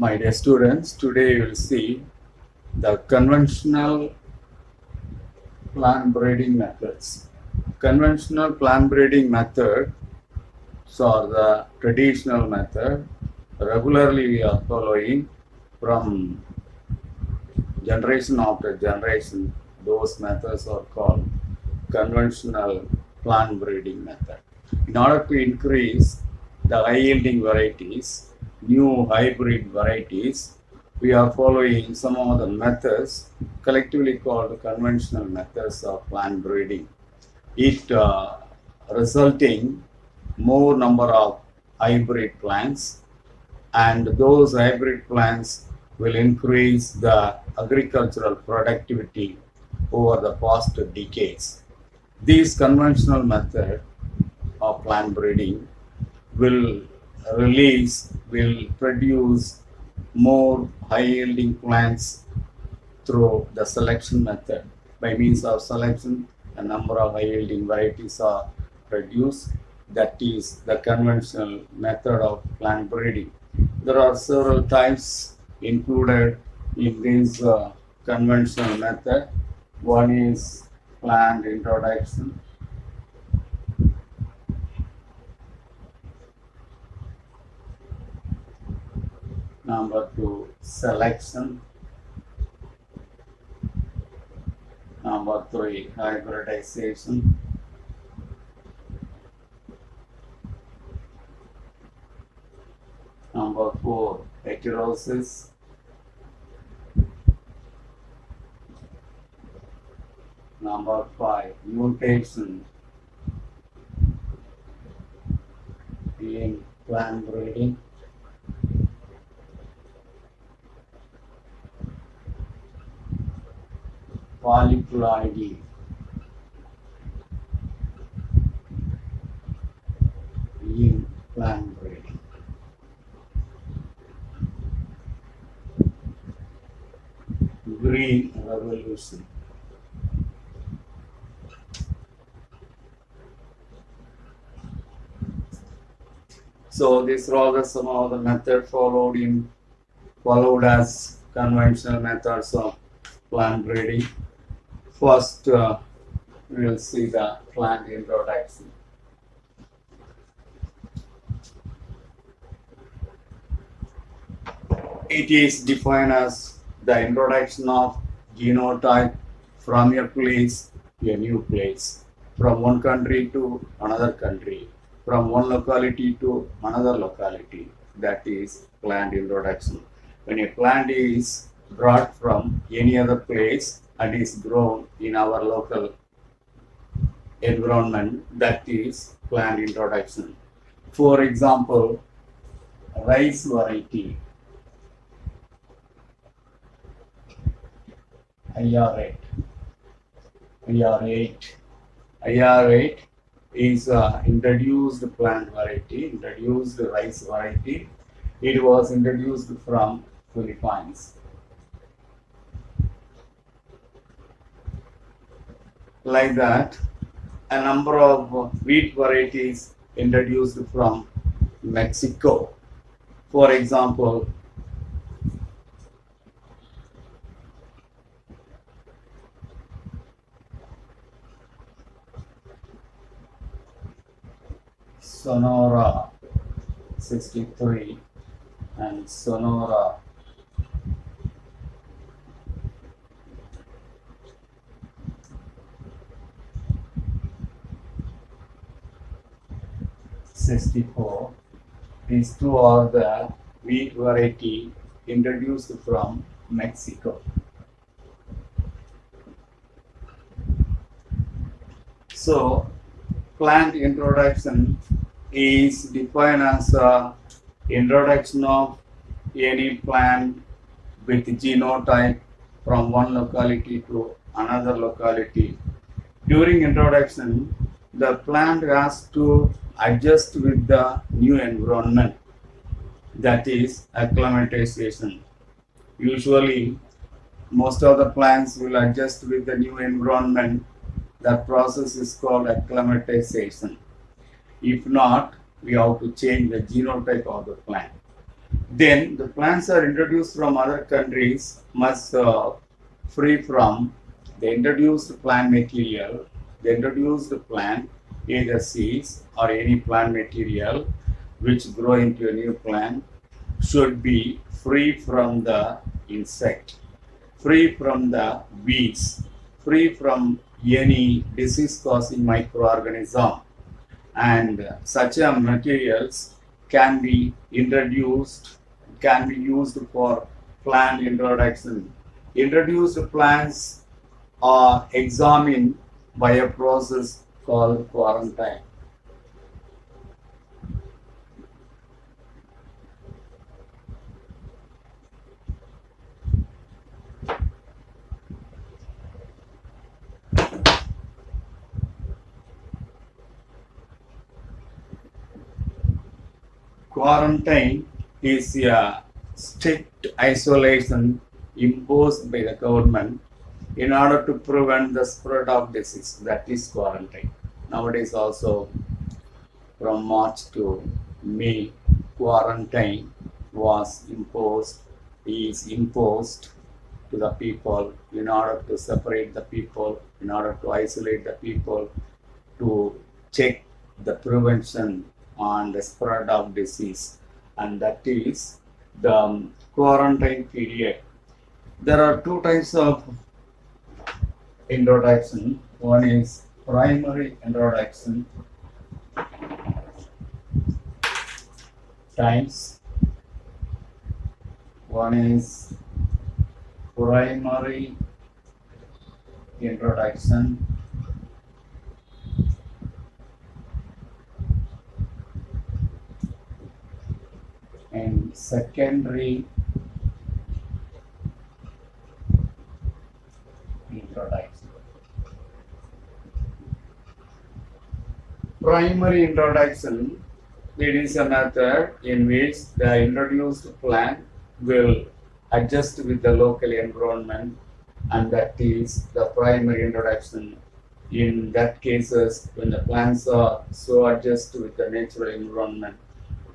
My dear students, today you will see the conventional plant breeding methods. Conventional plant breeding methods are the traditional method regularly we are following from generation after generation. Those methods are called conventional plant breeding method. In order to increase the high yielding varieties, new hybrid varieties, we are following some of the methods collectively called conventional methods of plant breeding. It resulting more number of hybrid plants, and those hybrid plants will increase the agricultural productivity over the past decades. These conventional method of plant breeding will will produce more high yielding plants through the selection method. By means of selection, a number of high yielding varieties are produced. That is the conventional method of plant breeding. There are several types included in this conventional method. One is plant introduction. Number two, selection. Number three, hybridization. Number four, heterosis. Number five, mutation in plant breeding. Polyploidy in plant breeding. Green revolution. So these are all some of the methods followed as conventional methods of plant breeding. First, we will see the plant introduction. It is defined as the introduction of genotype from a place to a new place, from one country to another country, from one locality to another locality. That is plant introduction. When a plant is brought from any other place and is grown in our local environment, that is plant introduction. For example, rice variety IR8. IR8 is introduced plant variety, introduced rice variety. It was introduced from Philippines. Like that, a number of wheat varieties introduced from Mexico. For example, Sonora 63 and Sonora 64. These two are the wheat variety introduced from Mexico. So, plant introduction is defined as introduction of any plant with genotype from one locality to another locality. During introduction, the plant has to adjust with the new environment, that is acclimatization. Usually, most of the plants will adjust with the new environment. That process is called acclimatization. If not, we have to change the genotype of the plant. Then the plants are introduced from other countries must free from the introduced plant material. The introduced plant, either seeds or any plant material which grow into a new plant, should be free from the insect, free from the weeds, free from any disease causing microorganism, and such a materials can be introduced, can be used for plant introduction. Introduced plants are examined by a process called quarantine. Quarantine is a strict isolation imposed by the government in order to prevent the spread of disease. That is quarantine. Nowadays also from March to May, quarantine is imposed to the people in order to separate the people, in order to isolate the people, to check the prevention on the spread of disease, and that is the quarantine period. There are two types of introduction. One is primary introduction times. One is primary introduction and secondary introduction. Primary introduction, it is a method in which the introduced plant will adjust with the local environment, and that is the primary introduction. In that cases, when the plants are so adjusted with the natural environment,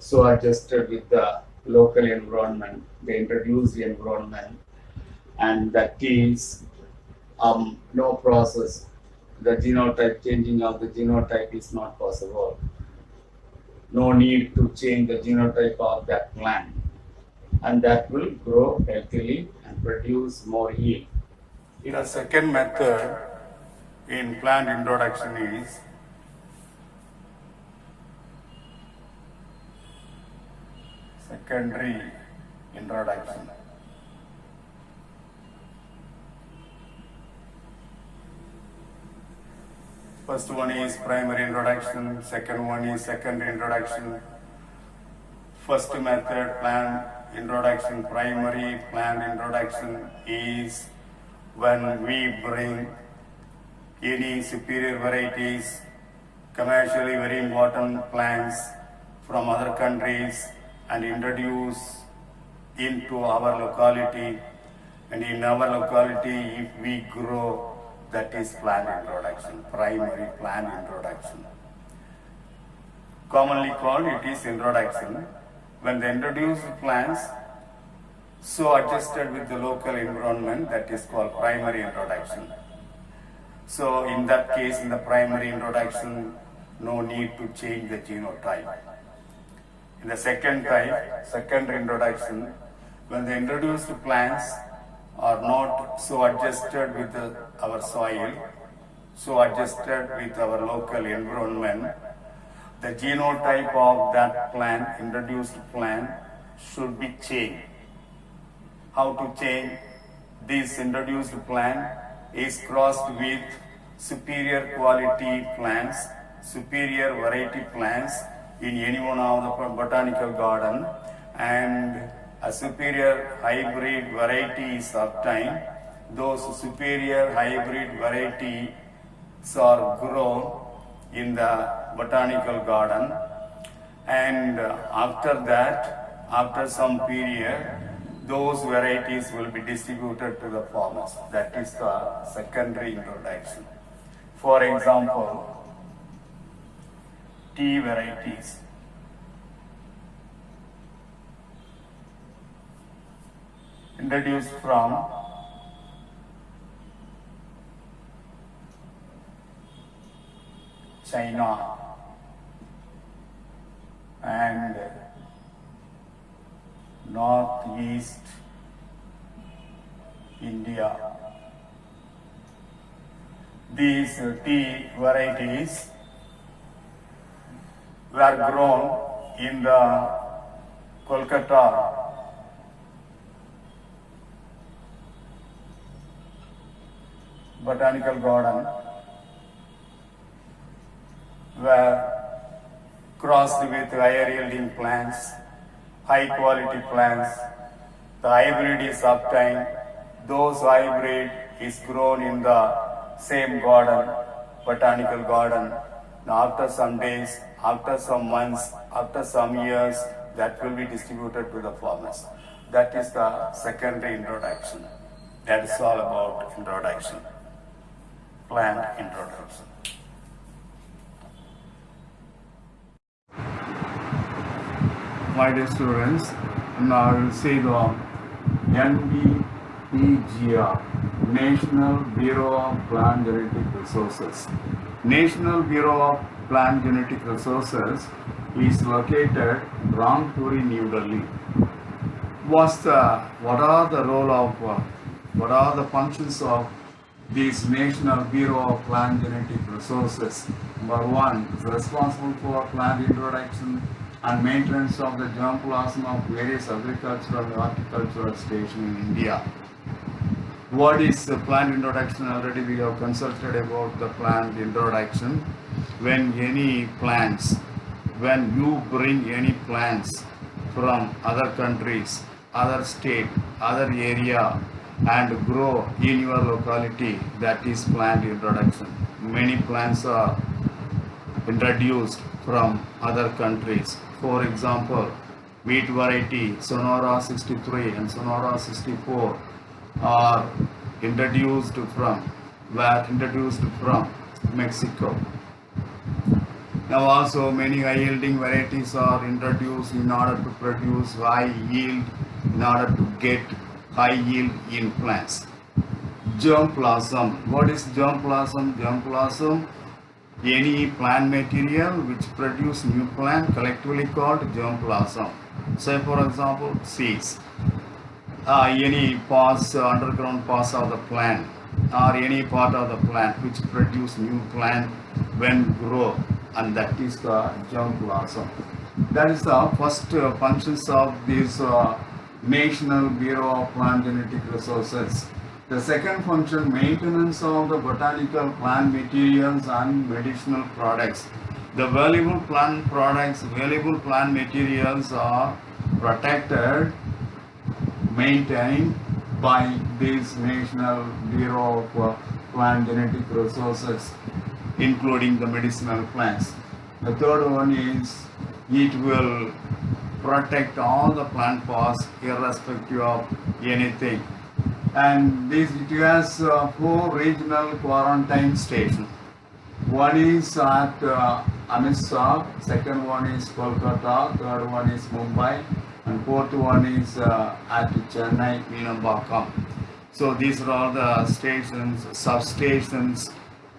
so adjusted with the local environment, the introduced environment, and that is no process. The genotype, changing of the genotype is not possible. No need to change the genotype of that plant, and that will grow healthily and produce more yield. The second method in plant introduction is secondary introduction. First one is primary introduction, second one is secondary introduction. First method, plant introduction, primary plant introduction, is when we bring any superior varieties, commercially very important plants from other countries and introduce into our locality, and in our locality if we grow, that is plant introduction, primary plant introduction. Commonly called it is introduction. When the introduced plants so adjusted with the local environment, that is called primary introduction. So in that case, in the primary introduction, no need to change the genotype. In the second type, secondary introduction, when the introduced plants are not so adjusted with our soil, so adjusted with our local environment, the genotype of that plant, introduced plant, should be changed. How to change? This introduced plant is crossed with superior quality plants, superior variety plants in any one of the botanical garden, and a superior hybrid variety is obtained. Those superior hybrid varieties are grown in the botanical garden, and after that, after some period, those varieties will be distributed to the farmers. That is the secondary introduction. For example, tea varieties. introduced from China and northeast India. These tea varieties were grown in the Kolkata Botanical Garden, were crossed with higher yielding plants, high quality plants. The hybrid is obtained. Those hybrid is grown in the same garden, botanical garden. Now after some days, after some months, after some years, that will be distributed to the farmers. That is the secondary introduction. That is all about introduction, plant introduction. My dear students, now I will see the NBPGR, National Bureau of Plant Genetic Resources. National Bureau of Plant Genetic Resources is located Rangpuri, New Delhi. What are the functions of this National Bureau of Plant Genetic Resources? Number one, is responsible for plant introduction and maintenance of the germplasm of various agricultural and horticultural stations in India. What is the plant introduction? Already we have consulted about the plant introduction. When you bring any plants from other countries, other state, other area and grow in your locality, that is plant introduction. Many plants are introduced from other countries. For example, wheat variety Sonora 63 and Sonora 64 were introduced from Mexico. Now also many high yielding varieties are introduced in order to produce high yield, in order to get high yield in plants. Germplasm. What is germplasm? Germplasm, any plant material which produce new plant, collectively called germplasm. Say for example, seeds, any parts, underground parts of the plant or any part of the plant which produce new plant when grow, and that is the germplasm. That is the first functions of this National Bureau of Plant Genetic Resources. The second function, maintenance of the botanical plant materials and medicinal products. The valuable plant products, valuable plant materials are protected, maintained by this National Bureau of Plant Genetic Resources, including the medicinal plants. The third one is it will protect all the plant parts irrespective of anything. And this, it has 4 regional quarantine stations. One is at Amritsar, second one is Kolkata, third one is Mumbai, and fourth one is at Chennai, Meenambakam. So these are all the stations, substations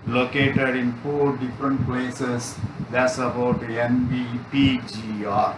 located in 4 different places. That's about NBPGR.